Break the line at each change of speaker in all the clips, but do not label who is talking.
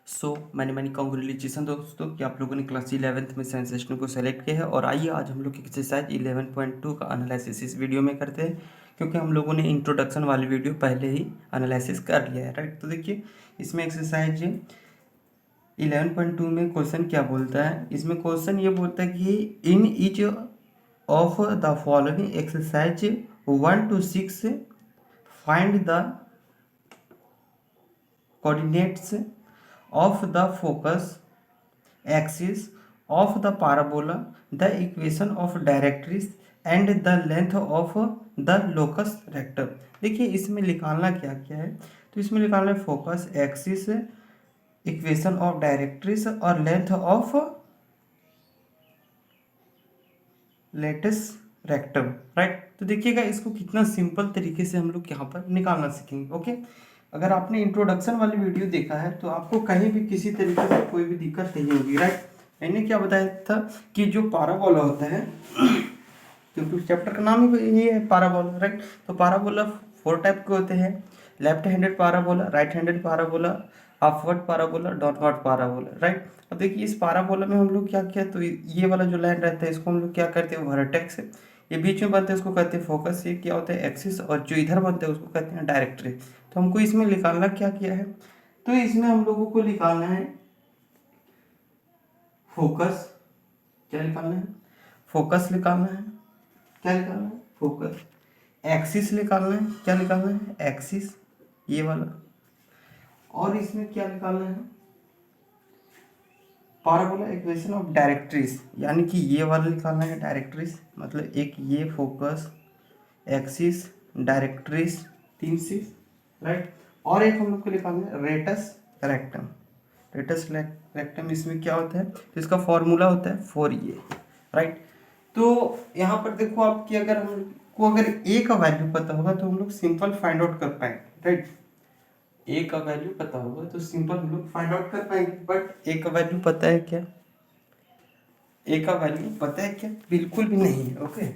सो मैंने मैंने कॉन्ग्रेचुलेसन दोस्तों कि आप लोगों ने क्लास 11th में साइंस सेक्शन को सेलेक्ट किया है। और आइए आज हम लोग एक्सरसाइज 11.2 का एनालिसिस इस वीडियो में करते हैं, क्योंकि हम लोगों ने इंट्रोडक्शन वाली वीडियो पहले ही एनालिसिस कर लिया है, राइट। तो देखिए इसमें एक्सरसाइज 11.2 में क्वेश्चन क्या बोलता है। इसमें क्वेश्चन ये बोलता है कि in each of the following exercise 1 to 6 find the coordinates of the focus axis of the parabola, the equation of directrix and the length of the locus rectum। देखिए इसमें निकालना क्या क्या है, तो इसमें निकालना है focus axis, equation of directrix और length of latus rectum, right. तो देखिएगा इसको कितना सिंपल तरीके से हम लोग यहाँ पर निकालना सीखेंगे। ओके, अगर आपने इंट्रोडक्शन वाली वीडियो देखा है तो आपको कहीं भी किसी तरीके से कोई भी दिक्कत नहीं होगी, राइट। मैंने क्या बताया था कि जो पाराबोला होता है, क्योंकि चैप्टर का नाम ही ये है पाराबोला, राइट। तो पाराबोला 4 टाइप के होते हैं, left handed parabola, right handed parabola, upward parabola, downward parabola, right. अब देखिए इस पाराबोला में हम लोग क्या किया, तो ये वाला जो लाइन रहता है इसको हम लोग क्या करते हैं, वर्टेक्स। ये बीच में बनते हैं उसको कहते हैं फोकस, ये क्या होता है एक्सिस, और जो इधर बनते हैं उसको कहते हैं डायरेक्ट्रिक्स। तो हमको इसमें निकालना क्या किया है, तो इसमें हम लोगों को निकालना है फोकस। क्या निकालना है, फोकस निकालना है। क्या निकालना है, फोकस। एक्सिस निकालना है, क्या निकालना है, एक्सिस, ये वाला। और इसमें क्या निकालना है, पाराबोला इक्वेशन ऑफ डायरेक्ट्रिक्स, यानी कि ये वाला निकालना है डायरेक्ट्रिक्स, मतलब एक ये फोकस, एक्सिस, डायरेक्ट्रिक्स, 3 चीज, राइट। और एक हम लोग को निकालना है रेटस रेक्टम। रेटस रेक्टम इसमें क्या होता है, तो इसका फॉर्मूला होता है 4a, राइट। तो यहाँ पर देखो आपकी अगर हमको अगर ए का वैल्यू पता होगा तो हम लोग सिंपल फाइंड आउट कर पाएंगे, राइट। ए का वैल्यू पता होगा तो सिंपल हम लोग फाइंड आउट कर पाएंगे। बट ए का वैल्यू पता है क्या, ए का वैल्यू पता है क्या, बिल्कुल भी नहीं है। ओके,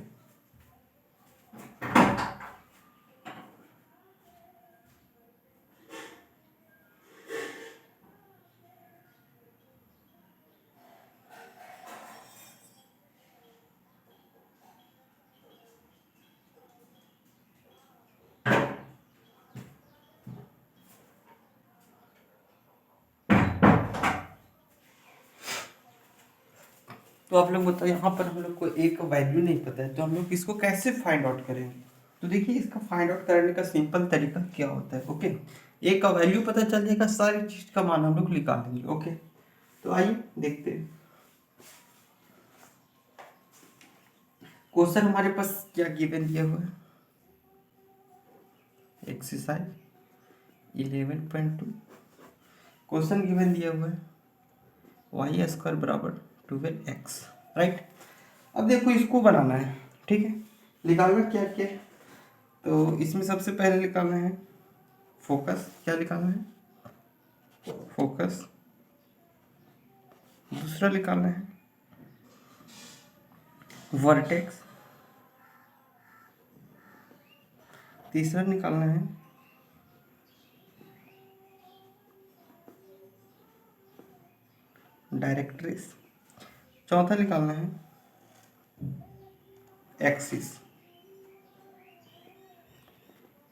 तो आप लोग बताओ, यहाँ पर हम लोग को ए का वैल्यू नहीं पता है तो हम लोग इसको कैसे फाइंड आउट करेंगे। तो देखिए इसका फाइंड आउट करने का सिंपल तरीका क्या होता है। ओके, ए का वैल्यू पता चल जाएगा, सारी चीज का मान हम लोग निकालेंगे। ओके, तो आइए देखते हैं क्वेश्चन हमारे पास क्या गिवन दिया हुआ है। एक्सरसाइज 11.2 क्वेश्चन गिवन दिया हुआ है वाई स्क्वायर बराबर 12x, राइट। अब देखो इसको बनाना है, ठीक है। निकालना क्या क्या है, तो इसमें सबसे पहले निकालना है फोकस। क्या निकालना है, फोकस। दूसरा निकालना है वर्टेक्स। तीसरा निकालना है डायरेक्ट्रिक्स। चौथा निकालना है एक्सिस।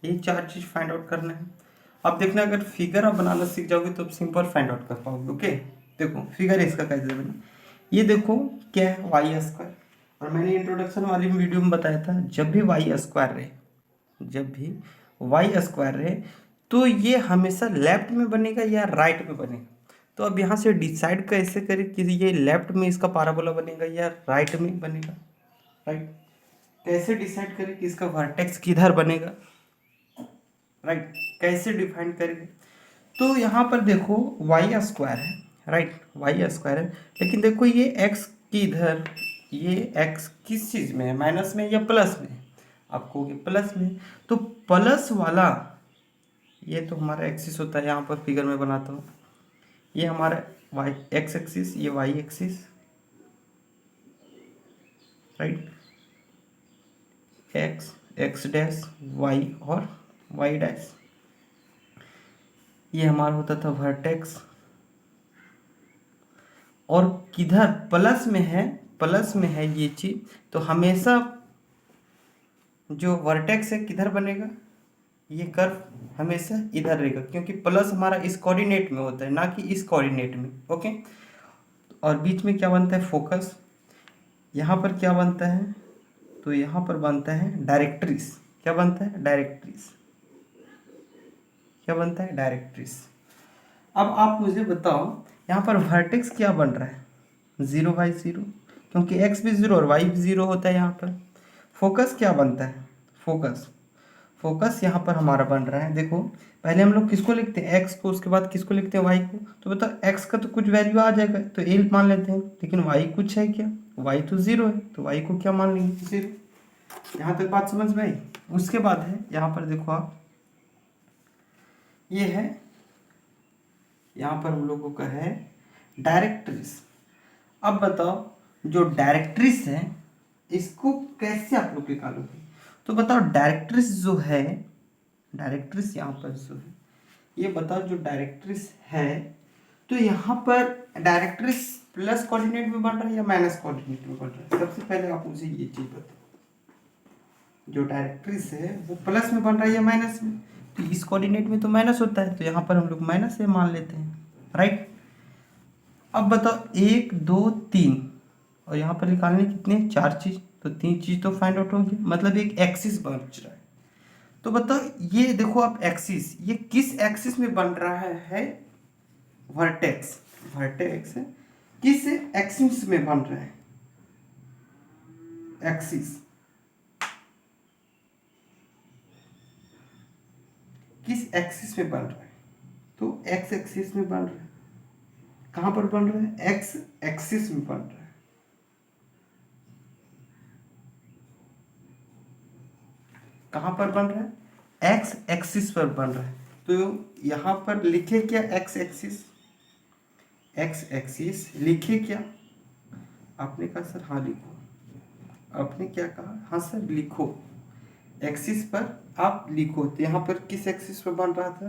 ये 4 चीज फाइंड आउट करना है। अब देखना अगर फिगर आप बनाना सीख जाओगे तो आप सिंपल फाइंड आउट कर पाओगे। ओके, देखो फिगर इसका कैसे बना, ये देखो क्या है वाई स्क्वायर। और मैंने इंट्रोडक्शन वाली वीडियो में बताया था जब भी वाई स्क्वायर रहे, जब भी वाई स्क्वायर रहे तो ये हमेशा लेफ्ट में बनेगा या राइट में बनेगा। तो अब यहाँ से डिसाइड कैसे करें कि ये लेफ्ट में इसका पाराबोला बनेगा या राइट में बनेगा, राइट। कैसे डिसाइड करें कि इसका वर्टेक्स किधर बनेगा, राइट। कैसे डिफाइन करेंगे, तो यहाँ पर देखो वाई स्क्वायर है, राइट, वाई स्क्वायर है। लेकिन देखो ये एक्स की इधर, ये एक्स किस चीज़ में है, माइनस में या प्लस में, आपको ये प्लस में। तो प्लस वाला ये तो हमारा एक्सिस होता है, यहाँ पर फिगर में बनाता हूँ, ये हमारा वाई एक्स एक्सिस, ये Y axis, right. X, X dash, Y और वाई डैश, ये हमारा होता था वर्टेक्स, और किधर प्लस में है ये चीज, तो हमेशा जो वर्टेक्स है किधर बनेगा, ये कर्व हमेशा इधर रहेगा, क्योंकि प्लस हमारा इस कोऑर्डिनेट में होता है ना कि इस कोऑर्डिनेट में। ओके, और बीच में क्या बनता है, फोकस। यहाँ पर क्या बनता है, तो यहाँ पर बनता है डायरेक्ट्रिस। क्या बनता है, डायरेक्ट्रिस। क्या बनता है, डायरेक्ट्रिस। अब आप मुझे बताओ यहाँ पर वर्टेक्स क्या बन रहा है, 0/0, क्योंकि x भी 0 और y भी 0 होता है यहाँ पर। फोकस क्या बनता है, फोकस यहाँ पर हमारा बन रहा है, देखो पहले हम लोग किसको लिखते हैं, x को, उसके बाद किसको लिखते हैं, y को। तो बताओ x का तो कुछ वैल्यू आ जाएगा तो a मान लेते हैं, लेकिन y कुछ है क्या, y तो 0 है, तो y को क्या मान लेंगे, 0। यहाँ तक बात समझ में आई। उसके बाद है यहाँ पर देखो आप, ये है यहाँ पर हम लोगों का है डायरेक्ट्रिस। अब बताओ जो डायरेक्ट्रिस है इसको कैसे आप लोग निकालोगे, तो बताओ डायरेक्ट्रिस जो है, डायरेक्ट्रिस यहाँ पर जो है, ये बताओ जो डायरेक्ट्रिस है, तो यहाँ पर डायरेक्ट्रिस प्लस कोऑर्डिनेट में बन रहा है या माइनस कोऑर्डिनेट में बन रहा है। सबसे पहले आप मुझे ये चीज बताओ, जो डायरेक्ट्रिस है वो प्लस में बन रहा है या माइनस में, तो इस कोऑर्डिनेट में तो माइनस होता है, तो यहाँ पर हम लोग माइनस से मान लेते हैं, राइट। अब बताओ 1 2 3, और यहाँ पर निकालने कितने, 4 चीज, तो 3 चीज तो फाइंड आउट होगी, मतलब एक एक्सिस बच रहा है। तो बताओ ये देखो आप एक्सिस, ये किस एक्सिस में बन रहा है, वर्टेक्स, वर्टेक्स किस एक्सिस में बन रहा है, एक्सिस किस एक्सिस में बन रहा है, तो एक्स एक्सिस में बन रहा है। कहां पर बन रहा है, एक्स एक्सिस में बन रहा है। कहां पर बन रहा है, एक्स एक्सिस पर बन रहा है। तो यहां पर लिखे क्या, एक्स एक्सिस, एक्स एक्सिस लिखे क्या, आपने कहा सर हाँ लिखो, आपने क्या कहा, हाँ सर लिखो, एक्सिस पर आप लिखो। तो यहाँ पर किस एक्सिस पर बन रहा था,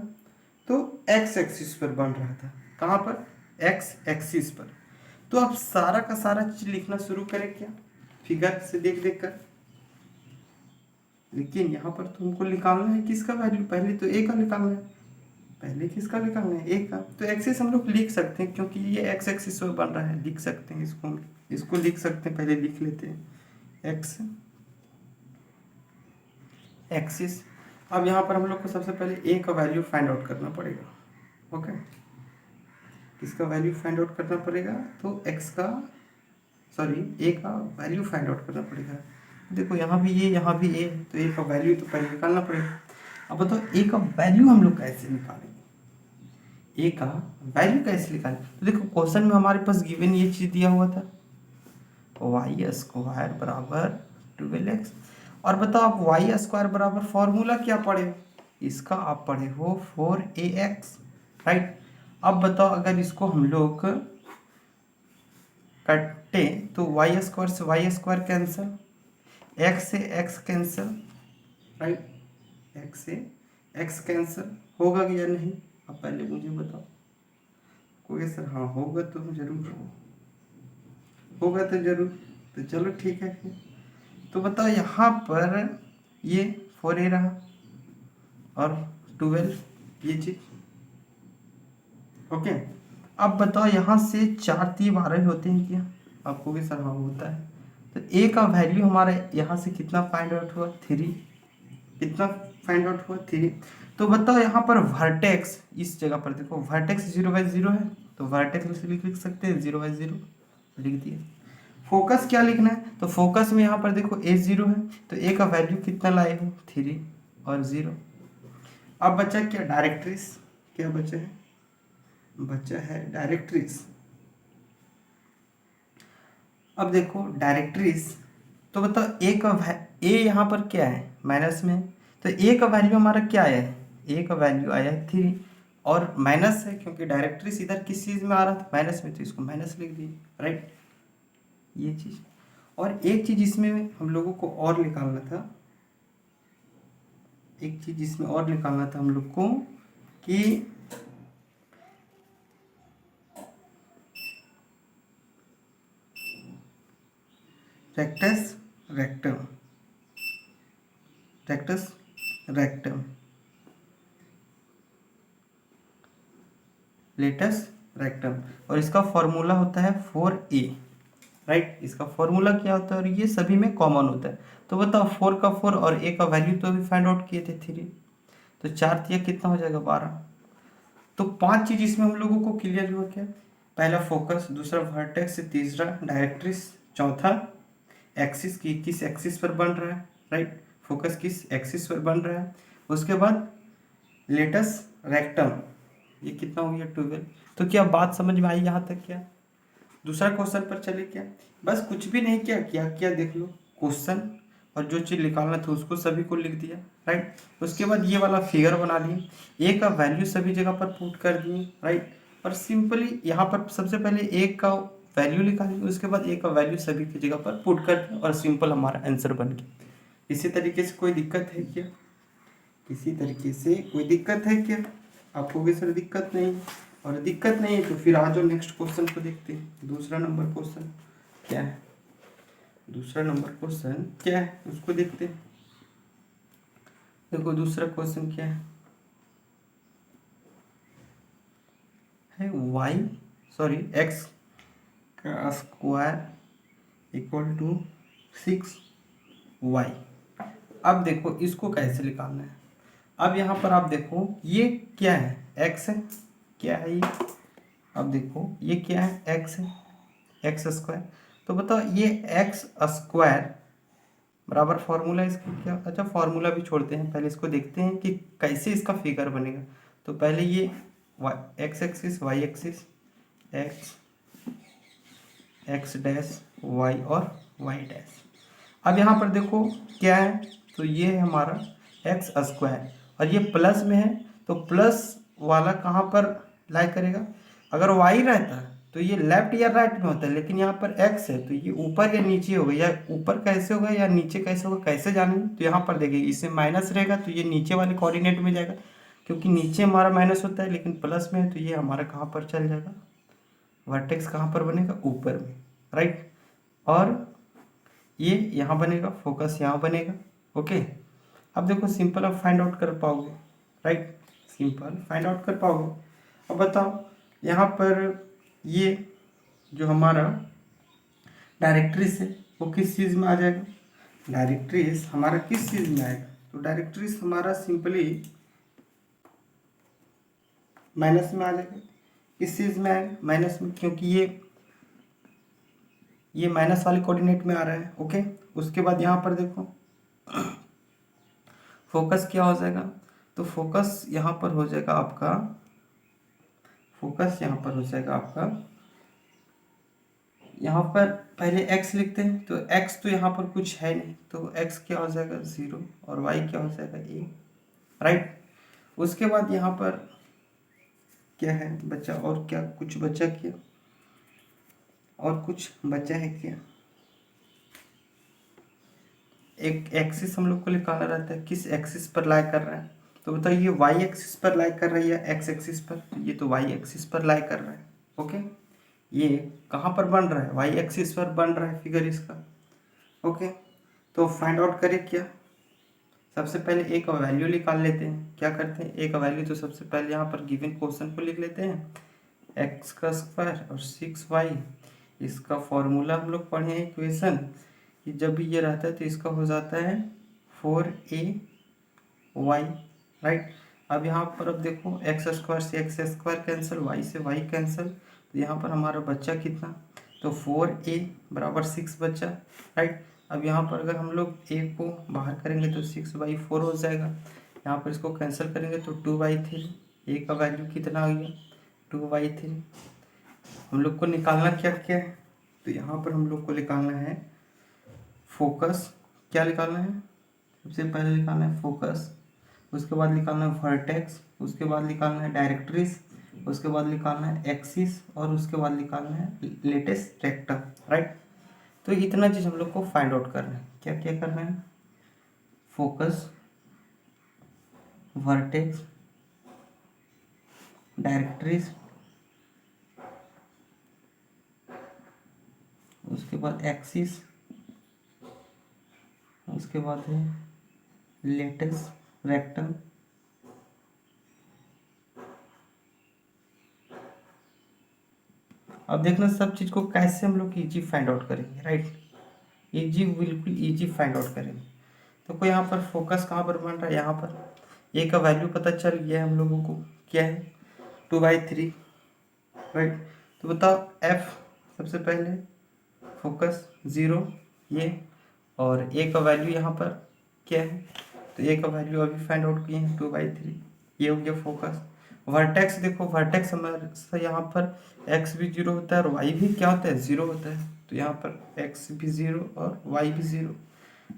तो एक्स एक्सिस पर बन रहा था। कहाँ पर, एक्स एक्सिस पर। तो आप सारा का सारा चीज लिखना शुरू करें क्या, फिगर से देख देख कर। लेकिन यहाँ पर तुमको निकालना है किसका वैल्यू, पहले तो ए का निकालना है, पहले किसका निकालना है, ए का। तो एक्सिस हम लोग लिख सकते हैं, क्योंकि ये एक्स एक्सिस पर बन रहा है, लिख सकते हैं इसको, इसको लिख सकते हैं, पहले लिख लेते हैं एक्स एक्सिस। अब यहाँ पर हम लोग को सबसे पहले ए का वैल्यू फाइंड आउट करना पड़ेगा। ओके, किसका वैल्यू फाइंड आउट करना पड़ेगा, तो एक्स का, सॉरी ए का वैल्यू फाइंड आउट करना पड़ेगा। देखो यहाँ भी ए, यहाँ भी ए, तो ए का वैल्यू तो पहले निकालना पड़ेगा। अब बताओ ए का वैल्यू हम लोग कैसे निकालेंगे, ए का वैल्यू कैसे निकालें, तो देखो क्वेश्चन में हमारे पास गिवन ये चीज दिया हुआ था, वाई स्क्वायर बराबर 12x। और बताओ आप वाई स्क्वायर बराबर फॉर्मूला क्या पढ़े हो, इसका आप पढ़े हो 4ax, राइट। अब बताओ अगर इसको हम लोग कटे तो वाई स्क्वायर से वाई स्क्वायर कैंसिल, एक्स से एक्स कैंसिल, राइट, एक्स से एक्स कैंसिल होगा कि या नहीं, अब पहले मुझे बताओ। कोई सर हाँ होगा, तो जरूर होगा, तो जरूर, तो चलो ठीक है फिर। तो बताओ यहाँ पर ये 4a रहा और 12 ये चीज। ओके, अब बताओ यहाँ से 4 3 12 होते हैं क्या, आपको भी सर हाँ होता है। तो a का वैल्यू हमारा यहाँ से कितना फाइंड आउट हुआ, 3। कितना फाइंड आउट हुआ, 3। तो बताओ यहाँ पर वर्टेक्स, इस जगह पर देखो वर्टेक्स 0/0 है, तो वर्टेक्स लिख सकते हैं 0/0, लिख दिए। फोकस क्या लिखना है, तो फोकस में यहाँ पर देखो ए 0 है, तो ए का वैल्यू कितना लाए हो, 3 और 0। अब बचा क्या, डायरेक्ट्रिस, क्या बचा है, बचा है डायरेक्ट्रिस। अब देखो डायरेक्ट्रिस, तो बताओ ए का ए यहाँ पर क्या है, माइनस में, तो ए का वैल्यू हमारा क्या है, ए का वैल्यू आया है 3, और माइनस है क्योंकि डायरेक्ट्रिस इधर किस चीज़ में आ रहा था, माइनस में, तो इसको माइनस लिख दिए, राइट, ये चीज़। और एक चीज़ इसमें हम लोगों को और निकालना था, एक चीज़ इसमें और निकालना था हम लोग को, कि rectus rectum, rectus rectum, latus rectum, और इसका फॉर्मूला होता है 4a, राइट। इसका फॉर्मूला क्या होता है और ये सभी में कॉमन होता है। तो बताओ 4 का 4 और a का वैल्यू तो अभी फाइंड आउट किए थे 3, तो 4 तिया कितना हो जाएगा 12। तो 5 चीज इसमें हम लोगों को क्लियर हुआ क्या, पहला फोकस, दूसरा वर्टेक्स, तीसरा डायरेक्ट्रिस, चौथा एक्सिस की किस एक्सिस पर बन रहा है, राइट, फोकस किस एक्सिस पर बन रहा है, उसके बाद लेटस रेक्टम, ये कितना हो गया 12। तो क्या बात समझ में आई यहाँ तक क्या। दूसरा क्वेश्चन पर चले क्या, बस कुछ भी नहीं किया, क्या किया देख लो, क्वेश्चन और जो चीज़ निकालना था उसको सभी को लिख दिया, राइट। उसके बाद ये वाला फिगर बना लिए, ए का वैल्यू सभी जगह पर पुट कर दिए, राइट। और सिंपली यहाँ पर सबसे पहले ए का वैल्यू निकालिए, उसके बाद ए का वैल्यू सभी की जगह पर पुट कर दिया और सिंपल हमारा आंसर बन गया। इसी तरीके से कोई दिक्कत है क्या, किसी तरीके से कोई दिक्कत है क्या, आपको भी सर दिक्कत नहीं, और दिक्कत नहीं है तो फिर आ जाओ नेक्स्ट क्वेश्चन को देखते हैं। दूसरा नंबर क्वेश्चन क्या है, दूसरा नंबर क्वेश्चन क्या है उसको देखते हैं। देखो दूसरा क्वेश्चन क्या है वाई सॉरी एक्स का स्क्वायर इक्वल टू 6y। अब देखो इसको कैसे निकालना है। अब यहाँ पर आप देखो ये क्या है, x है, क्या है ये, अब देखो ये क्या है, x है, एक्स स्क्वायर। तो बताओ ये एक्स स्क्वायर बराबर फॉर्मूला इसका क्या, अच्छा फॉर्मूला भी छोड़ते हैं, पहले इसको देखते हैं कि कैसे इसका फिगर बनेगा। तो पहले ये X axis, Y axis, X X dash Y और वाई डैश। अब यहाँ पर देखो क्या है, तो ये है हमारा एक्स स्क्वायर और ये प्लस में है, तो प्लस वाला कहाँ पर लाई करेगा, अगर वाई रहता तो ये लेफ्ट या राइट में होता है, लेकिन यहाँ पर एक्स है तो ये ऊपर या नीचे होगा, या ऊपर कैसे होगा या नीचे कैसे होगा कैसे जानेंगे। तो यहाँ पर देखिए इससे माइनस रहेगा तो ये नीचे वाले कोऑर्डिनेट में जाएगा, क्योंकि नीचे हमारा माइनस होता है लेकिन प्लस में है, तो ये हमारा कहाँ पर चल जाएगा, वर्टेक्स कहाँ पर बनेगा, ऊपर में, राइट। और ये यहाँ बनेगा, फोकस यहाँ बनेगा, ओके। अब देखो सिंपल अब फाइंड आउट कर पाओगे, राइट, सिंपल फाइंड आउट कर पाओगे। अब बताओ यहाँ पर ये जो हमारा डायरेक्ट्रिस है वो किस चीज़ में आ जाएगा, डायरेक्ट्रिस हमारा किस चीज़ में आएगा, तो डायरेक्ट्रिस हमारा सिंपली माइनस में आ जाएगा, किस चीज़ में आएगा, माइनस में, क्योंकि ये माइनस वाले कोऑर्डिनेट में आ रहा है, ओके। उसके बाद यहाँ पर देखो फोकस क्या हो जाएगा, तो फोकस यहाँ पर हो जाएगा आपका, फोकस यहाँ पर हो जाएगा आपका, यहाँ पर पहले x लिखते हैं, तो x तो यहाँ पर कुछ है नहीं, तो x क्या हो जाएगा 0 और y क्या हो जाएगा a, राइट। उसके बाद यहाँ पर क्या है बच्चा, और क्या कुछ बच्चा क्या, और कुछ बच्चा है क्या, एक एक्सिस हम लोग को निकालना रहता है, किस एक्सिस पर लाई कर रहा है, तो बताइए ये वाई एक्सिस पर लाई कर रही है एक्स एक्सिस पर, तो ये तो वाई एक्सिस पर लाई कर रहा है, ओके। ये कहाँ पर बन रहा है, वाई एक्सिस पर बन रहा है फिगर इसका, ओके। तो फाइंड आउट करें क्या, सबसे पहले ए का वैल्यू निकाल लेते हैं, क्या करते हैं ए का वैल्यू, तो सबसे पहले यहाँ पर गिवन क्वेश्चन को लिख लेते हैं, एक्स का स्क्वायर और 6y, इसका फॉर्मूला हम लोग पढ़े हैं इक्वेशन कि जब भी ये रहता है तो इसका हो जाता है 4ay, राइट। अब यहाँ पर अब देखो एक्स स्क्वायर से एक्स स्क्वायर कैंसिल, वाई से वाई कैंसिल, तो यहाँ पर हमारा बच्चा कितना, तो 4a बराबर 6 बच्चा, राइट। अब यहाँ पर अगर हम लोग a को बाहर करेंगे तो 6/4 हो जाएगा, यहाँ पर इसको कैंसिल करेंगे तो 2/3, a का वैल्यू कितना आ गया 2/3। हम लोग को निकालना क्या क्या है, तो यहाँ पर हम लोग को निकालना है फोकस, क्या निकालना है, सबसे पहले निकालना है फोकस, उसके बाद निकालना है वर्टेक्स, उसके बाद निकालना है डायरेक्ट्रिस, उसके बाद निकालना है एक्सिस, और उसके बाद निकालना है लेटेस्ट रेक्टम, राइट। तो इतना चीज़ हम लोग को फाइंड आउट करना है, क्या क्या करना है, फोकस, वर्टेक्स, डायरेक्ट्रिस, उसके बाद एक्सिस, उसके बाद है लेटेस रेक्टम, अब देखना सब चीज़ को कैसे हम लोग इजी फाइंड आउट करेंगे, राइट। इजी, बिल्कुल इजी फाइंड आउट करेंगे। तो कोई यहाँ पर फोकस कहाँ पर बन रहा है, यहाँ पर ए का वैल्यू पता चल गया है हम लोगों को, क्या है 2/3, राइट। तो बताओ एफ सबसे पहले फोकस 0 ये, और ए का वैल्यू यहाँ पर क्या है, तो ए का वैल्यू अभी फाइंड आउट किए हैं 2/3, ये हो गया फोकस। वर्टेक्स देखो, वर्टेक्स हमारे यहाँ पर एक्स भी 0 होता है और वाई भी क्या होता है 0 होता है, तो यहाँ पर एक्स भी 0 और वाई भी 0।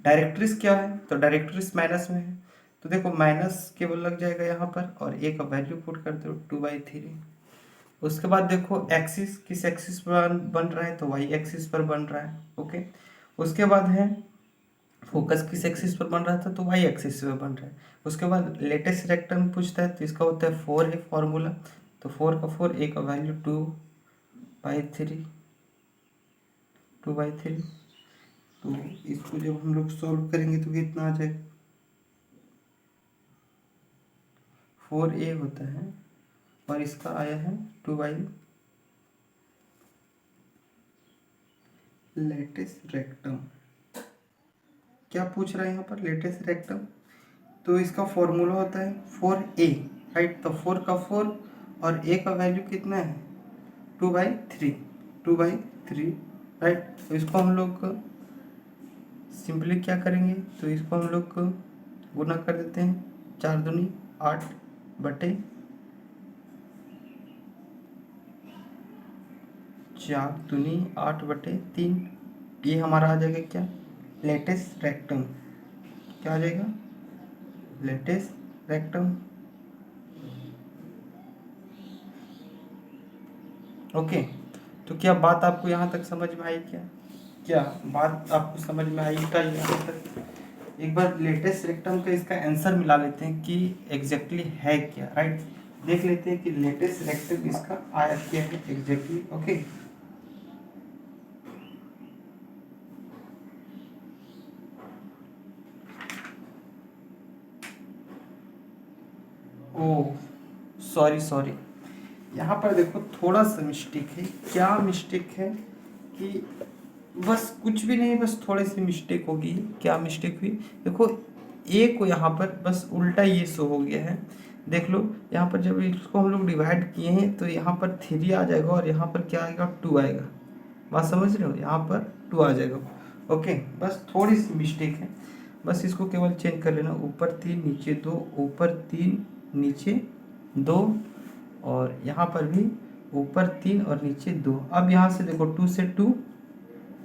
डायरेक्ट्रिस क्या है, तो डायरेक्ट्रिस माइनस में है, तो देखो माइनस केवल लग जाएगा यहाँ पर और ए का वैल्यू पुट कर दो 2/3। उसके बाद देखो एक्सिस किस एक्सिस पर बन रहा है, तो वाई एक्सिस पर बन रहा है, ओके। उसके बाद है फोकस किस एक्सिस पर बन रहा था, तो वाई एक्सिस पर बन रहा है। उसके बाद लेटेस्ट रेक्टम पूछता है, तो इसका होता है 4 है फॉर्मूला, तो 4 का 4, ए का वैल्यू 2/3, तो इसको जब हम लोग सॉल्व करेंगे तो कितना आ जाएगा, 4a होता है और इसका आया है 2y लेटेस्ट रेक्टम। क्या पूछ रहा है यहाँ पर, लेटेस्ट रेक्टम, तो इसका फॉर्मूला होता है 4a, राइट। तो 4 का 4 और a का वैल्यू कितना है 2/3, राइट। तो इसको हम लोग सिंपली क्या करेंगे, तो इसको हम लोग गुना कर देते हैं, 4 दूनी 8 बटे 3, ये हमारा आ जाएगा क्या, लेटेस्ट रेक्टम, क्या आ जाएगा लेटेस्ट रेक्टम, ओके। तो क्या बात आपको यहाँ तक समझ में आई, क्या बात आपको समझ में आई क्या यहाँ तक। एक बार लेटेस्ट रेक्टम का इसका आंसर मिला लेते हैं कि एग्जैक्टली है क्या, राइट। देख लेते हैं कि लेटेस्ट रेक्टम इसका आया क्या है एग्जैक्टली, ओके। ओह सॉरी, यहाँ पर देखो थोड़ा सा मिस्टेक है। क्या मिस्टेक है कि बस कुछ भी नहीं, बस थोड़ी सी मिस्टेक होगी। क्या मिस्टेक हुई, देखो ए को यहाँ पर बस उल्टा ये शो हो गया है, देख लो। यहाँ पर जब इसको हम लोग डिवाइड किए हैं तो यहाँ पर 3 आ जाएगा और यहाँ पर क्या आएगा 2 आएगा, बात समझ रहे हो, यहाँ पर 2 आ जाएगा, ओके। बस थोड़ी सी मिस्टेक है, बस इसको केवल चेंज कर लेना, ऊपर 3 नीचे 2, ऊपर 3 नीचे 2, और यहाँ पर भी ऊपर 3 और नीचे 2। अब यहाँ से देखो 2 से 2,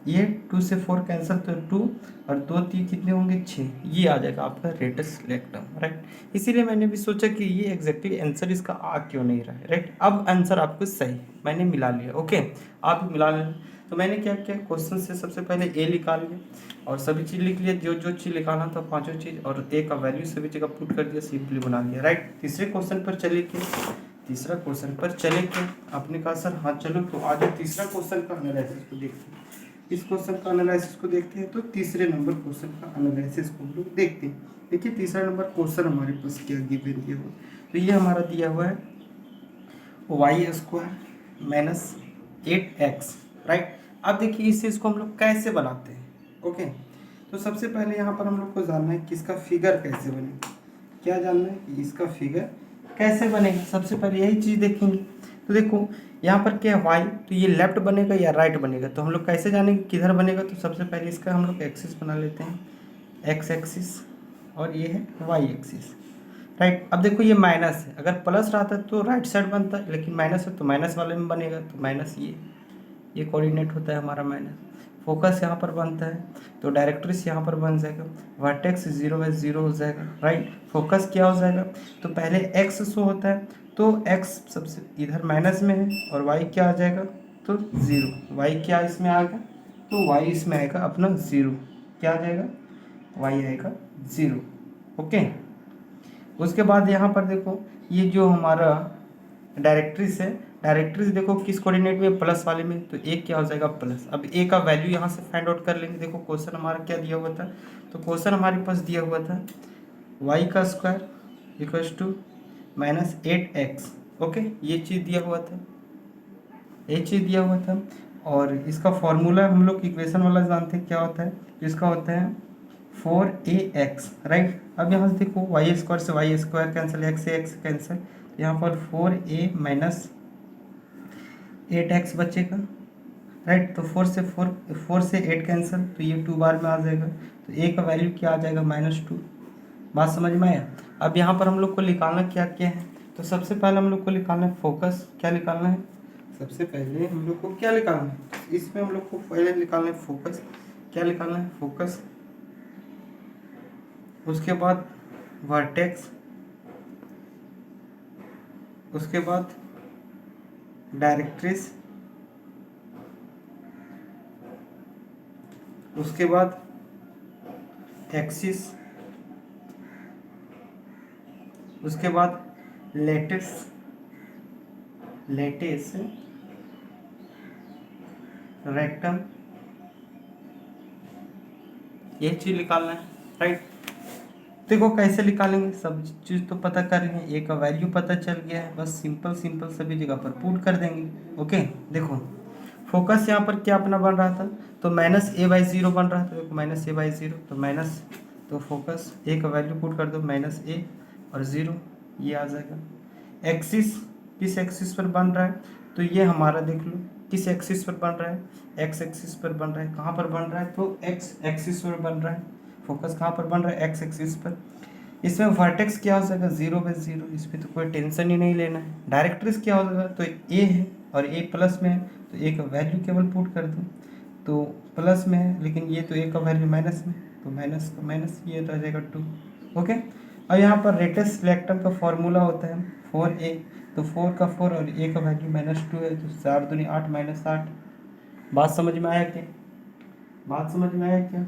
ये 2 से 4 कैंसिल, तो 2 और 2 3 कितने होंगे 6, ये आ जाएगा आपका लेटेस्ट रेक्टम, राइट। इसीलिए मैंने भी सोचा कि ये एग्जैक्टली आंसर इसका आ क्यों नहीं रहा है, राइट। अब आंसर आपको सही मैंने मिला लिया, ओके। आप भी मिला लेना। तो मैंने क्या किया, क्वेश्चन से सबसे पहले ए निकाल लिया और सभी चीज़ लिख लिया, जो जो चीज़ निकालना था पाँचों चीज़, और ए का वैल्यू सभी जगह पुट कर दिया, सिंपली बना लिया, राइट। तीसरे क्वेश्चन पर चले क्या, आपने कहा सर हाँ चलो, तो आज तीसरा क्वेश्चन का एनालिसिस को देखते हैं। इस क्वेश्चन का एनालिसिस को देखते हैं, तो तीसरे नंबर क्वेश्चन का एनालिसिस को हम लोग देखते हैं। देखिए तीसरा नंबर क्वेश्चन हमारे पास क्या गिवन दिया हुआ है, तो ये हमारा दिया हुआ है y² - 8x, राइट। अब देखिए इस चीज़ को हम लोग कैसे बनाते हैं, ओके। तो सबसे पहले यहाँ पर हम लोग को जानना है कि इसका फिगर कैसे बनेगा। क्या जानना है कि इसका फिगर कैसे बनेगा, सबसे पहले यही चीज़ देखेंगे। तो देखो यहाँ पर क्या है y, तो ये लेफ्ट बनेगा या राइट बनेगा, तो हम लोग कैसे जानेंगे किधर बनेगा। तो सबसे पहले इसका हम लोग एक्सिस बना लेते हैं, x एक्सिस, और ये है y एक्सिस, राइट। अब देखो ये माइनस है, अगर प्लस रहता तो राइट साइड बनता है, लेकिन माइनस है तो माइनस वाले में बनेगा, तो माइनस ये कोऑर्डिनेट होता है हमारा माइनस। फोकस यहाँ पर बनता है तो डायरेक्ट्रिस यहाँ पर बन जाएगा, वर्टेक्स 0/0 हो जाएगा, राइट। फोकस क्या हो जाएगा, तो पहले x शो होता है, तो x सबसे इधर माइनस में है, और y क्या आ जाएगा, तो 0। y क्या इसमें आ गया, तो y इसमें आएगा अपना 0, क्या आ जाएगा, y आएगा 0, ओके। उसके बाद यहाँ पर देखो ये जो हमारा डायरेक्ट्रिस है, डायरेक्ट्रीज देखो किस कोऑर्डिनेट में, प्लस वाले में, तो ए क्या हो जाएगा प्लस। अब ए का वैल्यू यहाँ से फाइंड आउट कर लेंगे। देखो क्वेश्चन हमारा क्या दिया हुआ था, तो क्वेश्चन हमारे पास दिया हुआ था वाई का square equals to -8x। Okay, ये चीज़ दिया हुआ था, ये चीज़ दिया हुआ था। और इसका फॉर्मूला हम लोग इक्वेशन वाला जानते हैं क्या होता है, इसका होता है 4ax, राइट। अब यहाँ से देखो वाई स्क्वायर से वाई स्क्वायर कैंसिल, एक्स से एक्स कैंसिल, यहाँ पर 4a माइनस 8x बचेगा, राइट। तो 4 से 8 कैंसिल, तो ये 2 बार में आ जाएगा, तो a का वैल्यू क्या आ जाएगा -2। बात समझ में आया। अब यहाँ पर हम लोग को निकालना क्या क्या है, तो सबसे पहले हम लोग को निकालना है फोकस। क्या निकालना है, सबसे पहले हम लोग को क्या निकालना है, इसमें हम लोग को पहले निकालना है फोकस। क्या निकालना है, फोकस। उसके बाद वर्टेक्स, उसके बाद डायरेक्ट्रिस, उसके बाद एक्सिस, उसके बाद लेटिस, रेक्टम, ये चीज निकालना है, राइट। देखो कैसे निकालेंगे, सब चीज़ तो पता कर लेंगे, ए का वैल्यू पता चल गया है, बस सिंपल सभी जगह पर पुट कर देंगे। ओके, देखो फोकस यहाँ पर क्या अपना बन रहा था, तो -a/0 बन रहा था। देखो -a/0, तो माइनस, तो फोकस ए का वैल्यू पुट कर दो -a और 0, ये आ जाएगा। एक्सिस किस एक्सिस पर बन रहा है, तो ये हमारा देख लो किस एक्सिस पर बन रहा है, एक्स एक्सिस पर बन रहा है। कहाँ पर बन रहा है, तो एक्स एक्सिस पर बन रहा है। फोकस कहाँ पर बन रहा है, एक्स एक्सिस पर। इसमें वर्टेक्स क्या हो जाएगा, 0/0, इसमें तो कोई टेंशन ही नहीं लेना है। डायरेक्ट्रिस क्या हो जाएगा, तो ए है और ए प्लस में है, तो ए का वैल्यू केवल पुट कर दो, तो प्लस में है, लेकिन ये तो ए का वैल्यू माइनस में, तो माइनस का माइनस, ये रह जाएगा 2। ओके, और यहाँ पर रेटेस सिलेक्टम का फॉर्मूला होता है 4a, तो 4 का 4 और a का वैल्यू -2 है, तो 4 दूनी 8 -8। बात समझ में आया क्या, बात समझ में आया क्या,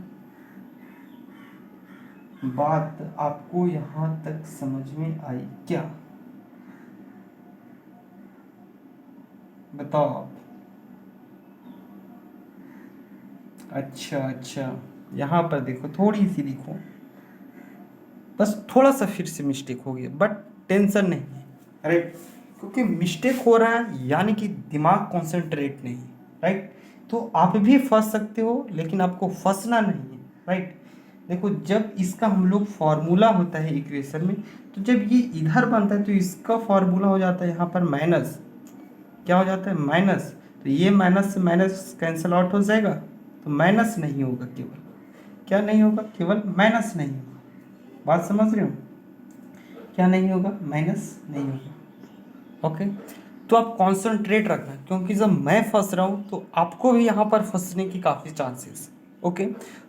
बात आपको यहाँ तक समझ में आई क्या, बताओ आप। अच्छा, यहाँ पर देखो थोड़ी सी देखो, बस थोड़ा सा फिर से मिस्टेक हो गया, बट टेंशन नहीं है, राइट। क्योंकि मिस्टेक हो रहा है यानी कि दिमाग कॉन्सेंट्रेट नहीं है, राइट। तो आप भी फंस सकते हो, लेकिन आपको फंसना नहीं है, राइट। देखो जब इसका हम लोग फॉर्मूला होता है इक्वेशन में, तो जब ये इधर बनता है तो इसका फॉर्मूला हो जाता है यहाँ पर माइनस, क्या हो जाता है माइनस, तो ये माइनस से माइनस कैंसिल आउट हो जाएगा, तो माइनस नहीं होगा, केवल क्या नहीं होगा, केवल माइनस नहीं होगा। बात समझ रहे हो, क्या नहीं होगा, माइनस नहीं होगा। ओके, तो आप कॉन्सेंट्रेट रखना, क्योंकि जब मैं फंस रहा हूँ तो आपको भी यहाँ पर फंसने की काफ़ी चांसेस। ओके,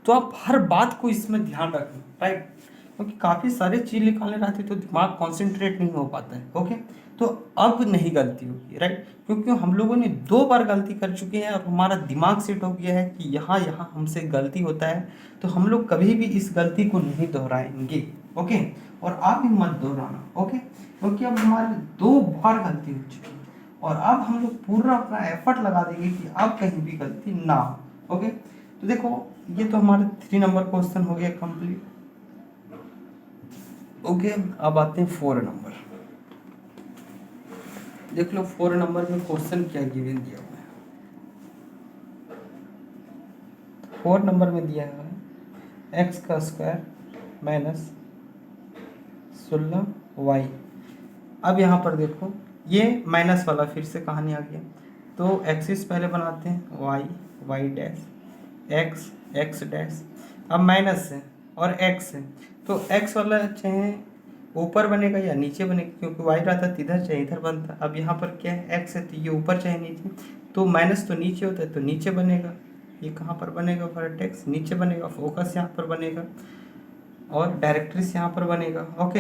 तो आप हर बात को इसमें ध्यान रखना, राइट। क्योंकि काफ़ी सारे चीज़ निकालने रहते तो दिमाग कॉन्सेंट्रेट नहीं हो पाता है। ओके, तो अब नहीं गलती होगी, राइट। क्योंकि हम लोगों ने 2 बार गलती कर चुके हैं और हमारा दिमाग सेट हो गया है कि यहाँ यहाँ हमसे गलती होता है, तो हम लोग कभी भी इस गलती को नहीं दोहराएंगे। ओके, और आप भी मत दोहराना। ओके, क्योंकि अब हमारी 2 बार गलती हो चुकी है और अब हम लोग पूरा अपना एफर्ट लगा देंगे कि अब कहीं भी गलती ना हो। ओके, तो देखो ये तो हमारे 3 नंबर क्वेश्चन हो गया कंप्लीट। ओके, अब आते हैं 4 नंबर। देख लो 4 नंबर में क्वेश्चन क्या गिवन दिया हुआ है। 4 नंबर में दिया हुआ है एक्स का स्क्वायर माइनस 16y। अब यहाँ पर देखो ये माइनस वाला फिर से कहानी आ गया, तो एक्सिस पहले बनाते हैं y डैश x डैश, अब माइनस है और x है, तो x वाला चाहे ऊपर बनेगा या नीचे बनेगा, क्योंकि y रहता तो इधर चाहे इधर बनता। अब यहाँ पर क्या है, x है तो ये ऊपर चाहे नीचे, तो माइनस तो नीचे होता है तो नीचे बनेगा। ये कहाँ पर बनेगा, वर्टेक्स नीचे बनेगा, फोकस यहाँ पर बनेगा और डायरेक्ट्रिस यहाँ पर बनेगा। ओके,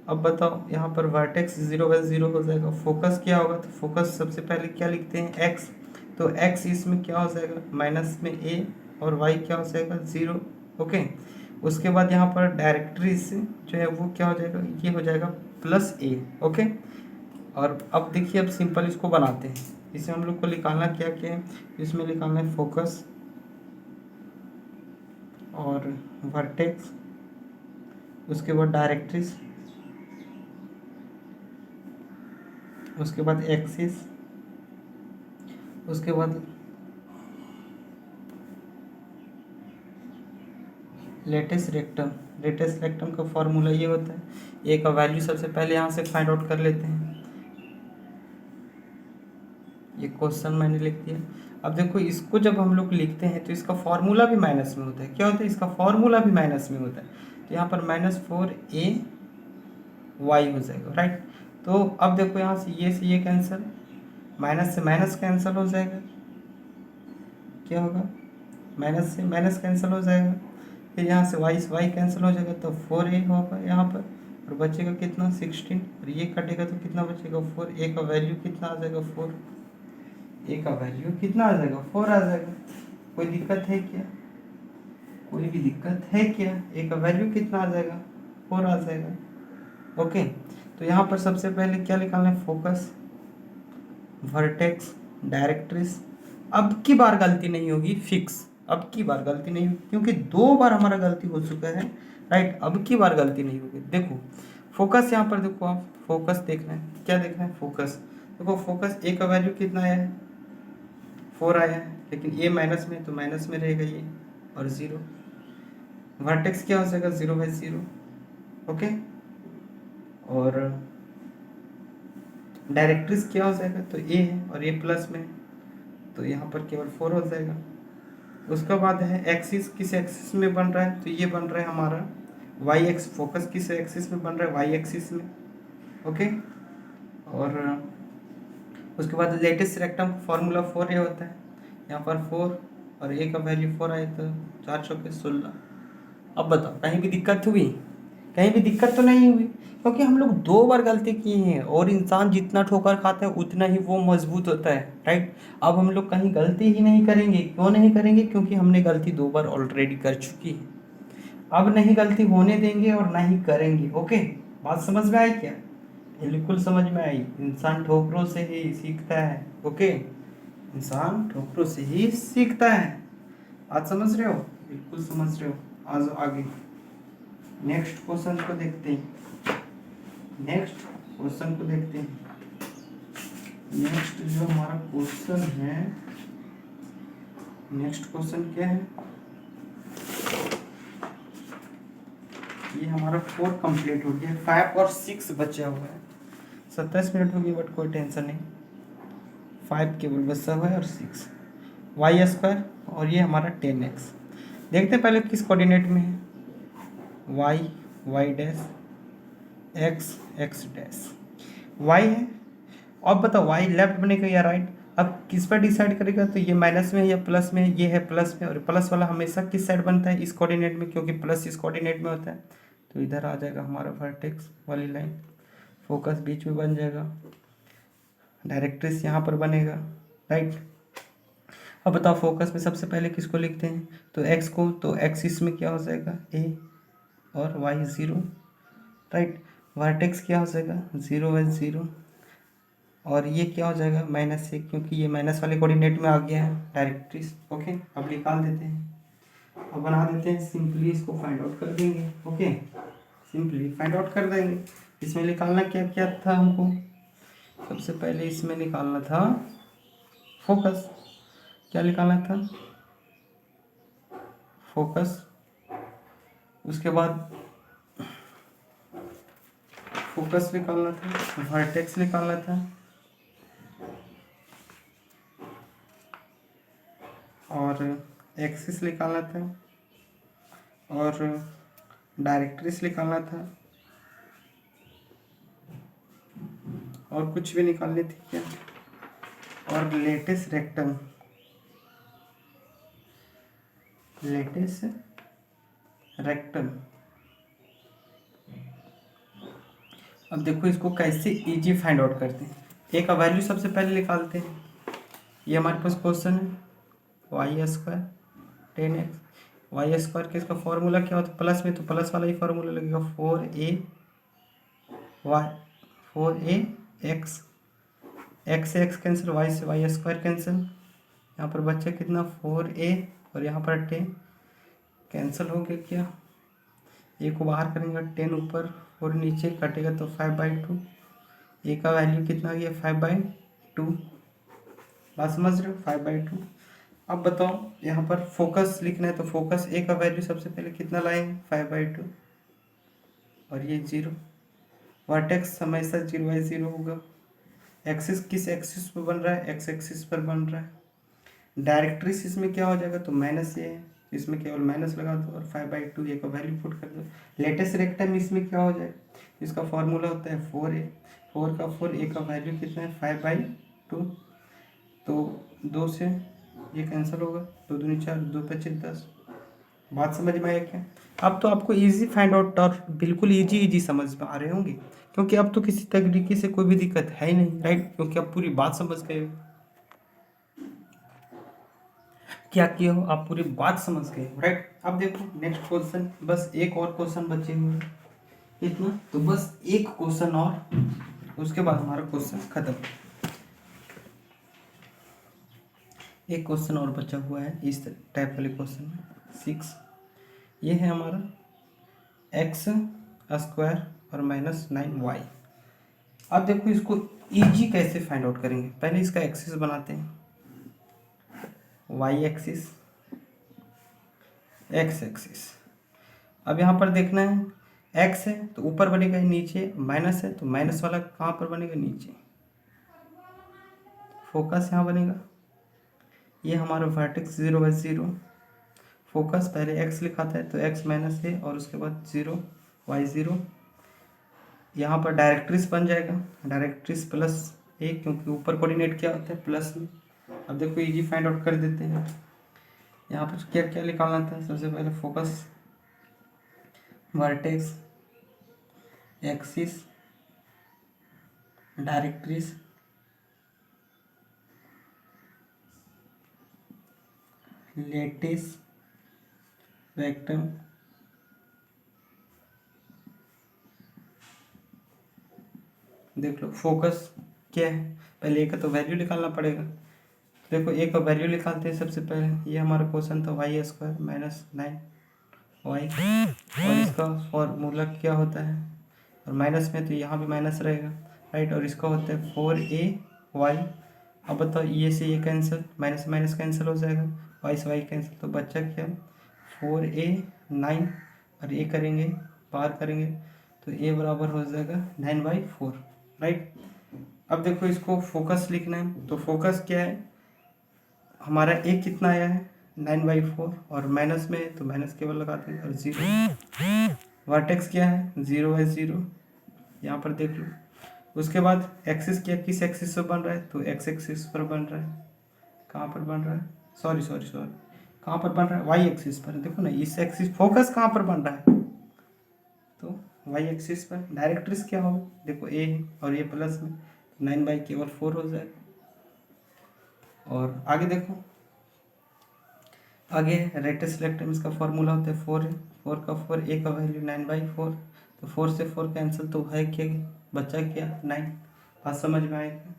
अब बताओ यहाँ पर वर्टेक्स 0/0 हो जाएगा, फोकस क्या होगा, तो फोकस सबसे पहले क्या लिखते हैं x, तो x इसमें क्या हो जाएगा माइनस में a और y क्या हो जाएगा 0। ओके, उसके बाद यहाँ पर डायरेक्ट्रिस जो है वो क्या हो जाएगा, ये हो जाएगा +a। ओके, और अब देखिए, अब सिंपल इसको बनाते हैं। इसमें हम लोग को निकालना क्या क्या है, इसमें निकालना है फोकस और वर्टेक्स, उसके बाद डायरेक्ट्रिस, उसके बाद एक्सिस, उसके बाद लेटेस्ट रेक्टम। लेटेस्ट रेक्टम का फॉर्मूला ये होता है, ए का वैल्यू सबसे पहले यहाँ से फाइंड आउट कर लेते हैं। ये क्वेश्चन मैंने लिख दिया। अब देखो, इसको जब हम लोग लिखते हैं तो इसका फॉर्मूला भी माइनस में होता है। क्या होता है, इसका फॉर्मूला भी माइनस में होता है। तो यहाँ पर -4ay हो जाएगा, राइट। तो अब देखो, यहाँ से ये कैंसिल, माइनस से माइनस कैंसिल हो जाएगा। क्या होगा, माइनस से माइनस कैंसिल हो जाएगा। फिर यहाँ से y कैंसिल हो जाएगा, तो 4a होगा यहाँ पर, और बचेगा कितना 16। और ये कटेगा तो कितना बचेगा 4। a का वैल्यू कितना आ जाएगा 4। a का वैल्यू कितना आ जाएगा 4 आ जाएगा। कोई दिक्कत है क्या, कोई भी दिक्कत है क्या? a का वैल्यू कितना आ जाएगा 4 आ जाएगा। ओके, तो यहाँ पर सबसे पहले क्या निकालना है, फोकस, वर्टेक्स, डायरेक्ट्रिस। अब की बार गलती नहीं होगी, फिक्स। अब की बार गलती नहीं होगी, क्योंकि 2 बार हमारा गलती हो चुका है, राइट। अब की बार गलती नहीं होगी। देखो फोकस, यहाँ पर देखो, आप फोकस देखना है, क्या देखना है, फोकस। देखो फोकस, ए का वैल्यू कितना आया है 4 आया है, लेकिन ए माइनस में, तो माइनस में रहेगा ये, और 0। वर्टेक्स क्या हो जाएगा 0/0। ओके, और डायरेक्ट्रिस क्या हो जाएगा, तो ए है और ए प्लस में, तो यहाँ पर केवल 4 हो जाएगा। उसके बाद है एक्सिस, किस एक्सिस में बन रहा है, तो ये बन रहा है हमारा वाई एक्स। फोकस किस एक्सिस में बन रहा है, वाई एक्सिस में। ओके, और उसके बाद लेटेस्ट रेक्टम फॉर्मूला 4a होता है। यहाँ पर 4 और a का वैल्यू 4 आए, तो 4 चौके 16। अब बताओ, कहीं भी दिक्कत हुई, कहीं भी दिक्कत तो नहीं हुई, क्योंकि हम लोग 2 बार गलती किए हैं, और इंसान जितना ठोकर खाता है उतना ही वो मजबूत होता है, राइट। अब हम लोग कहीं गलती ही नहीं करेंगे। क्यों नहीं करेंगे, क्योंकि हमने गलती 2 बार ऑलरेडी कर चुकी है। अब नहीं गलती होने देंगे और ना ही करेंगे। ओके, बात समझ में आई क्या? बिल्कुल समझ में आई। इंसान ठोकरों से ही सीखता है। ओके, इंसान ठोकरों से ही सीखता है। आज समझ रहे हो, बिल्कुल समझ रहे हो। आज आगे नेक्स्ट क्वेश्चन को देखते हैं। नेक्स्ट क्वेश्चन को देखते हैं। नेक्स्ट जो हमारा क्वेश्चन है, नेक्स्ट क्वेश्चन क्या है, ये हमारा 4 कंप्लीट हो गया, 5 और 6 बचा हुआ है। 27 मिनट हो गई, बट कोई टेंशन नहीं। 5 केवल बचा हुआ है और 6 y², और ये हमारा 10x। देखते हैं पहले किस कोऑर्डिनेट में है, y dash, x dash, y है। अब बताओ y लेफ्ट बनेगा या राइट? अब किस पर डिसाइड करेगा, तो ये माइनस में है या प्लस में है? ये है प्लस में, और प्लस वाला हमेशा किस साइड बनता है, इस कोऑर्डिनेट में, क्योंकि प्लस इस कोऑर्डिनेट में होता है। तो इधर आ जाएगा हमारा वर्टेक्स वाली लाइन, फोकस बीच में बन जाएगा, डायरेक्ट्रिस यहाँ पर बनेगा, राइट। अब बताओ फोकस में सबसे पहले किसको लिखते हैं, तो एक्स को, तो एक्स इसमें क्या हो जाएगा ए, और वाई 0, राइट। वर्टेक्स क्या हो जाएगा 0/0, और ये क्या हो जाएगा -1, क्योंकि ये माइनस वाले कोऑर्डिनेट में आ गया है, डायरेक्ट्रिस। ओके, अब निकाल देते हैं, अब बना देते हैं सिंपली, इसको फाइंड आउट कर देंगे। ओके, सिंपली फाइंड आउट कर देंगे। इसमें निकालना क्या क्या था हमको, सबसे पहले इसमें निकालना था फोकस। क्या निकालना था, फोकस। उसके बाद फोकस निकालना था, वर्टेक्स निकालना था, और एक्सिस निकालना था, और डायरेक्ट्रिस निकालना था, और कुछ भी निकालनी थी क्या, और लेटेस्ट रेक्टम, लेटेस्ट रेक्टम। अब देखो इसको कैसे इजी फाइंड आउट करते हैं। ए का वैल्यू सबसे पहले निकालते हैं। ये हमारे पास क्वेश्चन है, y² 10x। y² के इसका फॉर्मूला क्या होता है, प्लस में, तो प्लस वाला ही फॉर्मूला लगेगा 4a एक्स, एक्स से एक्स कैंसिल, वाई से वाई स्क्वायर कैंसिल, यहाँ पर बच्चा कितना 4a और यहाँ पर 10 कैंसिल हो गया क्या, ए को बाहर करेंगे 10 ऊपर और नीचे कटेगा तो 5/2, ए का वैल्यू कितना आ गया 5/2, बात समझ रहे हो 5/2। अब बताओ यहाँ पर फोकस लिखना है तो फोकस ए का वैल्यू सबसे पहले कितना लाएंगे 5/2 और ये 0, वर्टेक्स हमेशा 0/0 होगा, एक्सिस किस एक्सिस पर बन रहा है, एक्स एक्सिस पर बन रहा है, डायरेक्ट्रिस इसमें क्या हो जाएगा तो माइनस ए है, इसमें केवल माइनस लगा दो और 5/2 ए का वैल्यू पुट कर दो। लेटेस्ट रेक्टम इसमें क्या हो जाए, इसका फॉर्मूला होता है 4a, 4 का 4, ए का वैल्यू कितना है 5/2, तो 2 से ये कैंसिल होगा, 2 दूनी 4, 2 25 10। बात समझ में आया क्या? अब तो आपको इजी फाइंड आउट और बिल्कुल इजी समझ में आ रहे होंगे, क्योंकि अब तो किसी तरीके से कोई भी दिक्कत है ही नहीं, राइट, क्योंकि अब पूरी बात समझ गए हो। क्या किए हो आप, पूरी बात समझ गए हो, राइट। अब देखो नेक्स्ट क्वेश्चन, बस एक और क्वेश्चन बचे हुए हैं, इतना तो बस एक क्वेश्चन और, उसके बाद हमारा क्वेश्चन खत्म। एक क्वेश्चन और बचा हुआ है इस टाइप वाले क्वेश्चन में 6, ये है हमारा x स्क्वायर और -9y। अब देखो इसको इजी कैसे फाइंड आउट करेंगे, पहले इसका एक्सिस बनाते हैं, y एक्सिस, x एक्सिस। अब यहाँ पर देखना है x है तो ऊपर बनेगा नीचे, माइनस है तो माइनस वाला कहाँ पर बनेगा नीचे, फोकस यहाँ बनेगा, ये हमारा वर्टेक्स 0/0, फोकस पहले x लिखाता है तो x माइनस है और उसके बाद 0 y0, यहाँ पर डायरेक्ट्रिस बन जाएगा, डायरेक्ट्रिस प्लस ए, क्योंकि ऊपर कोऑर्डिनेट क्या होता है प्लस में। अब देखो इजी फाइंड आउट कर देते हैं, यहाँ पर क्या क्या निकालना था, सबसे पहले फोकस, वर्टेक्स, एक्सिस, डायरेक्ट्रिस, लेटिस, वेक्टम, देख लो फोकस क्या है, पहले ए का तो वैल्यू निकालना पड़ेगा, देखो ए का वैल्यू निकालते हैं सबसे पहले, ये हमारा क्वेश्चन था वाई स्क्वायर -9y, और इसका फॉर्मूला क्या होता है, और माइनस में तो यहाँ भी माइनस रहेगा, राइट, और इसका होता है 4ay। अब बताओ ये से ये कैंसिल, माइनस माइनस कैंसिल हो जाएगा, वाई से वाई कैंसिल, तो बच्चा क्या 4a 9 और ये करेंगे पार करेंगे तो a बराबर हो जाएगा 9/4, राइट। अब देखो इसको फोकस लिखना है तो फोकस क्या है हमारा, a कितना आया है 9/4 और माइनस में है तो माइनस केवल लगा देंगे और 0, वर्टेक्स क्या है 0/0, यहाँ पर देख लो। उसके बाद एक्सिस क्या, किस एक्सिस पर बन रहा है तो एक्स एक्सिस पर बन रहा है, कहाँ पर बन रहा है, सॉरी कहाँ पर बन रहा है वाई एक्सिस पर, देखो ना इस एक्सिस, फोकस कहाँ पर बन रहा है तो वाई एक्सिस पर। डायरेक्ट्रिस क्या होगा, देखो ए है और ये प्लस में 9/4 हो जाएगा। और आगे देखो, आगे रेटेस्ट रेक्टम, इसका फॉर्मूला होता है 4 है, 4 का 4, ए का वैल्यू 9/4, तो 4 से 4 कैंसिल, तो है क्या बचा क्या 9। बात समझ में आई क्या,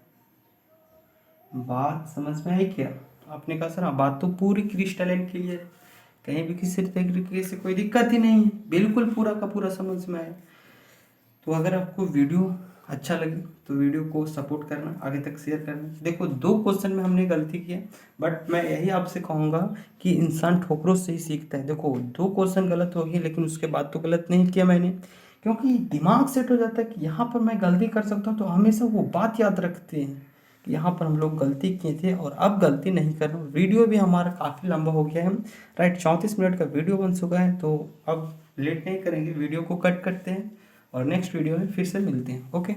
बात समझ में आई क्या, आपने कहा सर बात तो पूरी क्रिस्टलाइन क्लियर है, कहीं भी किसी तरीके से कोई दिक्कत ही नहीं है, बिल्कुल पूरा का पूरा समझ में आया। तो अगर आपको वीडियो अच्छा लगे तो वीडियो को सपोर्ट करना, आगे तक शेयर करना। देखो 2 क्वेश्चन में हमने गलती की है, बट मैं यही आपसे कहूँगा कि इंसान ठोकरों से ही सीखता है। देखो 2 क्वेश्चन गलत हो गए, लेकिन उसके बाद तो गलत नहीं किया मैंने, क्योंकि दिमाग सेट हो जाता है कि यहाँ पर मैं गलती कर सकता हूँ, तो हमेशा वो बात याद रखते हैं कि यहाँ पर हम लोग गलती किए थे और अब गलती नहीं करना। वीडियो भी हमारा काफ़ी लंबा हो गया है, राइट, 34 मिनट का वीडियो बन चुका है, तो अब लेट नहीं करेंगे, वीडियो को कट करते हैं और नेक्स्ट वीडियो में फिर से मिलते हैं। ओके।